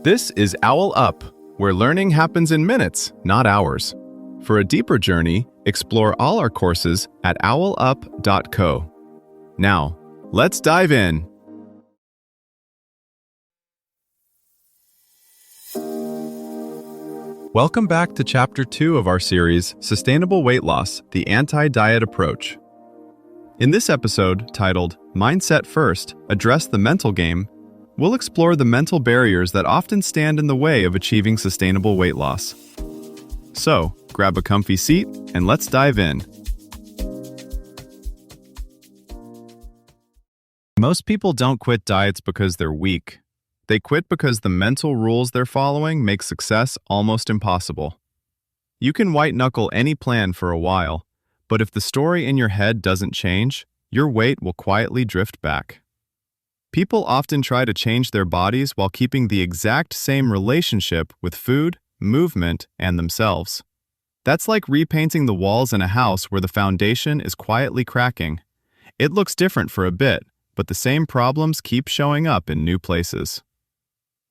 This is OwlUp, where learning happens in minutes, not hours. For a deeper journey, explore all our courses at owlup.co. Now, let's dive in. Welcome back to Chapter 2 of our series, Sustainable Weight Loss, the Anti-Diet Approach. In this episode, titled Mindset First, Address the Mental Game, we'll explore the mental barriers that often stand in the way of achieving sustainable weight loss. So, grab a comfy seat and let's dive in. Most people don't quit diets because they're weak. They quit because the mental rules they're following make success almost impossible. You can white-knuckle any plan for a while, but if the story in your head doesn't change, your weight will quietly drift back. People often try to change their bodies while keeping the exact same relationship with food, movement, and themselves. That's like repainting the walls in a house where the foundation is quietly cracking. It looks different for a bit, but the same problems keep showing up in new places.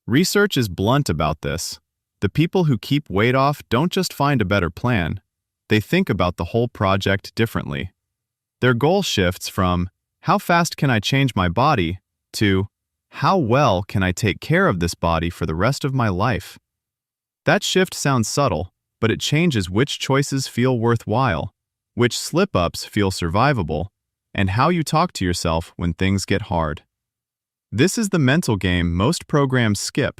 Research is blunt about this. The people who keep weight off don't just find a better plan. They think about the whole project differently. Their goal shifts from, how fast can I change my body, to, how well can I take care of this body for the rest of my life? That shift sounds subtle, but it changes which choices feel worthwhile, which slip-ups feel survivable, and how you talk to yourself when things get hard. This is the mental game most programs skip.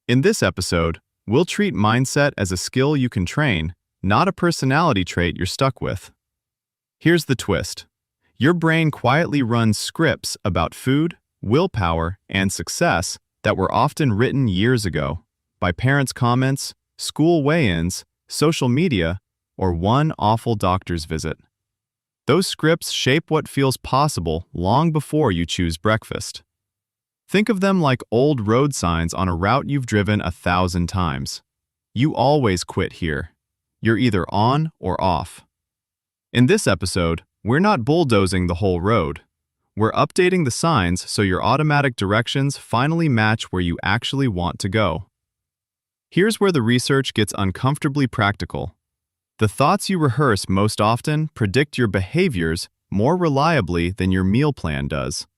In this episode, we'll treat mindset as a skill you can train, not a personality trait you're stuck with. Here's the twist. Your brain quietly runs scripts about food, willpower, and success that were often written years ago by parents' comments, school weigh-ins, social media, or one awful doctor's visit. Those scripts shape what feels possible long before you choose breakfast. Think of them like old road signs on a route you've driven 1,000 times. You always quit here. You're either on or off. In this episode, we're not bulldozing the whole road. We're updating the signs so your automatic directions finally match where you actually want to go. Here's where the research gets uncomfortably practical. The thoughts you rehearse most often predict your behaviors more reliably than your meal plan does.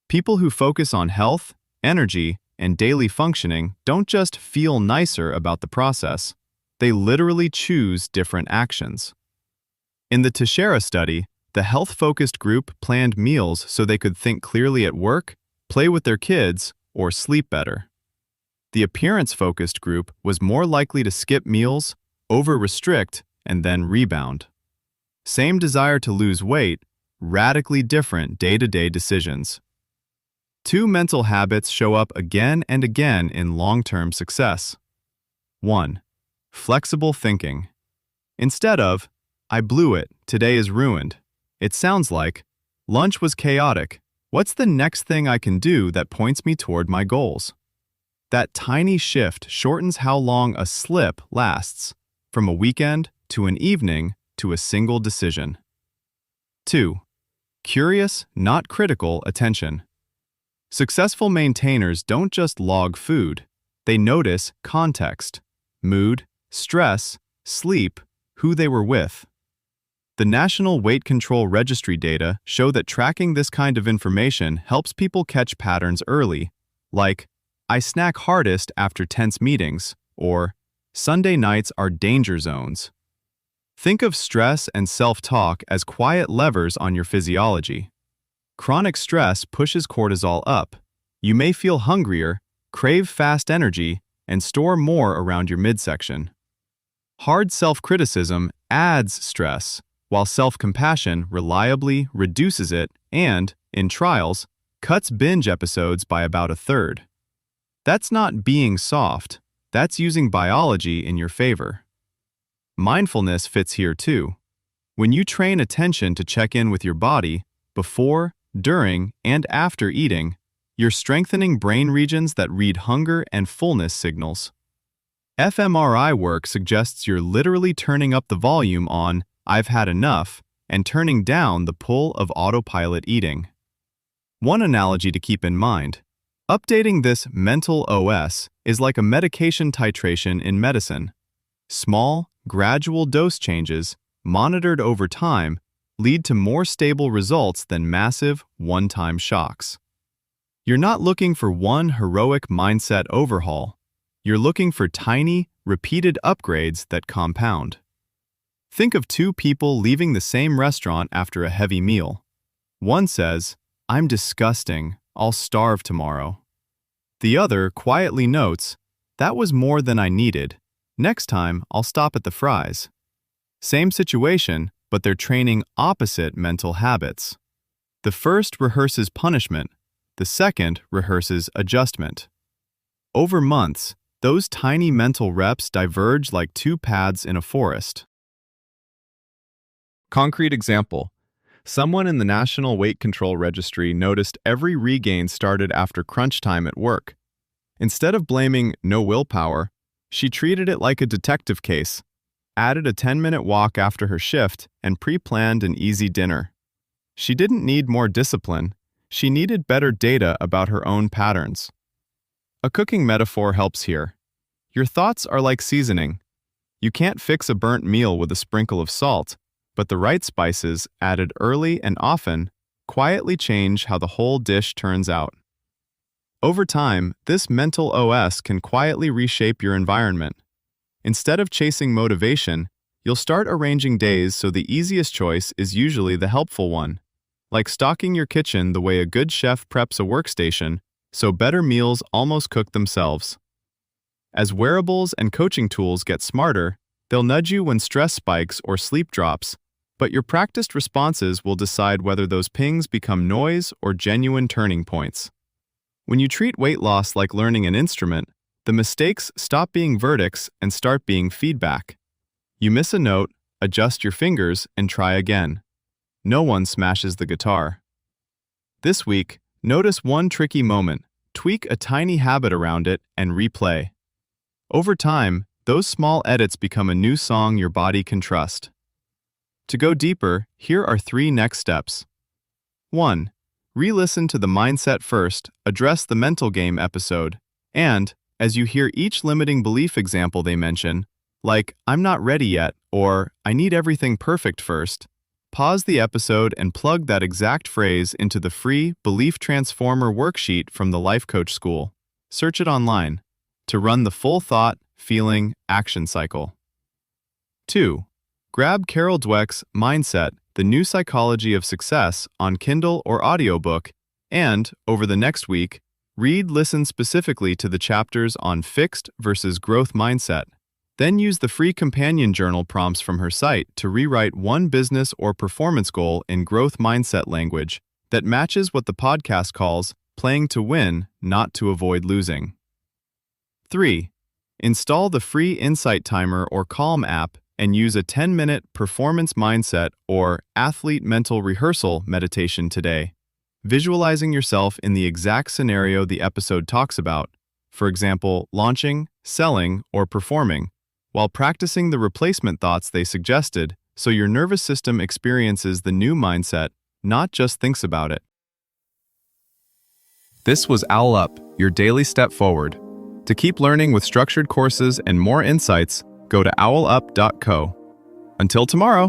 People who focus on health, energy, and daily functioning don't just feel nicer about the process. They literally choose different actions. In the Teixeira study, the health-focused group planned meals so they could think clearly at work, play with their kids, or sleep better. The appearance-focused group was more likely to skip meals, over-restrict, and then rebound. Same desire to lose weight, radically different day-to-day decisions. Two mental habits show up again and again in long-term success. 1. Flexible thinking. Instead of, I blew it, today is ruined, it sounds like, lunch was chaotic, what's the next thing I can do that points me toward my goals? That tiny shift shortens how long a slip lasts, from a weekend to an evening to a single decision. 2. Curious, not critical attention. Successful maintainers don't just log food, they notice context, mood, stress, sleep, who they were with. The National Weight Control Registry data show that tracking this kind of information helps people catch patterns early, like, I snack hardest after tense meetings, or Sunday nights are danger zones. Think of stress and self-talk as quiet levers on your physiology. Chronic stress pushes cortisol up. You may feel hungrier, crave fast energy, and store more around your midsection. Hard self-criticism adds stress, while self-compassion reliably reduces it and, in trials, cuts binge episodes by about 1/3. That's not being soft, that's using biology in your favor. Mindfulness fits here too. When you train attention to check in with your body, before, during, and after eating, you're strengthening brain regions that read hunger and fullness signals. fMRI work suggests you're literally turning up the volume on I've had enough and turning down the pull of autopilot eating. One analogy to keep in mind, Updating this mental OS is like a medication titration in medicine. Small, gradual dose changes, monitored over time, lead to more stable results than massive, one-time shocks. You're not looking for one heroic mindset overhaul. You're looking for tiny, repeated upgrades that compound. Think of two people leaving the same restaurant after a heavy meal. One says, "I'm disgusting, I'll starve tomorrow." The other quietly notes, "That was more than I needed. Next time, I'll stop at the fries." Same situation, but they're training opposite mental habits. The first rehearses punishment, the second rehearses adjustment. Over months, those tiny mental reps diverge like two paths in a forest. Concrete example. Someone in the National Weight Control Registry noticed every regain started after crunch time at work. Instead of blaming no willpower, she treated it like a detective case, added a 10-minute walk after her shift, and pre-planned an easy dinner. She didn't need more discipline, she needed better data about her own patterns. A cooking metaphor helps here. Your thoughts are like seasoning. You can't fix a burnt meal with a sprinkle of salt, but the right spices, added early and often, quietly change how the whole dish turns out. Over time, this mental OS can quietly reshape your environment. Instead of chasing motivation, you'll start arranging days so the easiest choice is usually the helpful one. Like stocking your kitchen the way a good chef preps a workstation, so better meals almost cook themselves. As wearables and coaching tools get smarter, they'll nudge you when stress spikes or sleep drops, but your practiced responses will decide whether those pings become noise or genuine turning points. When you treat weight loss like learning an instrument, the mistakes stop being verdicts and start being feedback. You miss a note, adjust your fingers, and try again. No one smashes the guitar. This week, notice one tricky moment, tweak a tiny habit around it, and replay. Over time, those small edits become a new song your body can trust. To go deeper, here are 3 next steps. 1. Re-listen to the Mindset First, Address the Mental Game episode, and, as you hear each limiting belief example they mention, like, "I'm not ready yet," or "I need everything perfect first," pause the episode and plug that exact phrase into the free Belief Transformer worksheet from the Life Coach School. Search it online to run the full thought, feeling, action cycle. 2. Grab Carol Dweck's Mindset, The New Psychology of Success on Kindle or audiobook, and, over the next week, listen specifically to the chapters on fixed versus growth mindset. Then use the free companion journal prompts from her site to rewrite one business or performance goal in growth mindset language that matches what the podcast calls playing to win, not to avoid losing. 3. Install the free Insight Timer or Calm app and use a 10-minute performance mindset or athlete mental rehearsal meditation today, visualizing yourself in the exact scenario the episode talks about, for example, launching, selling, or performing, while practicing the replacement thoughts they suggested so your nervous system experiences the new mindset, not just thinks about it. This was OwlUp, your daily step forward. To keep learning with structured courses and more insights, go to owlup.co. Until tomorrow!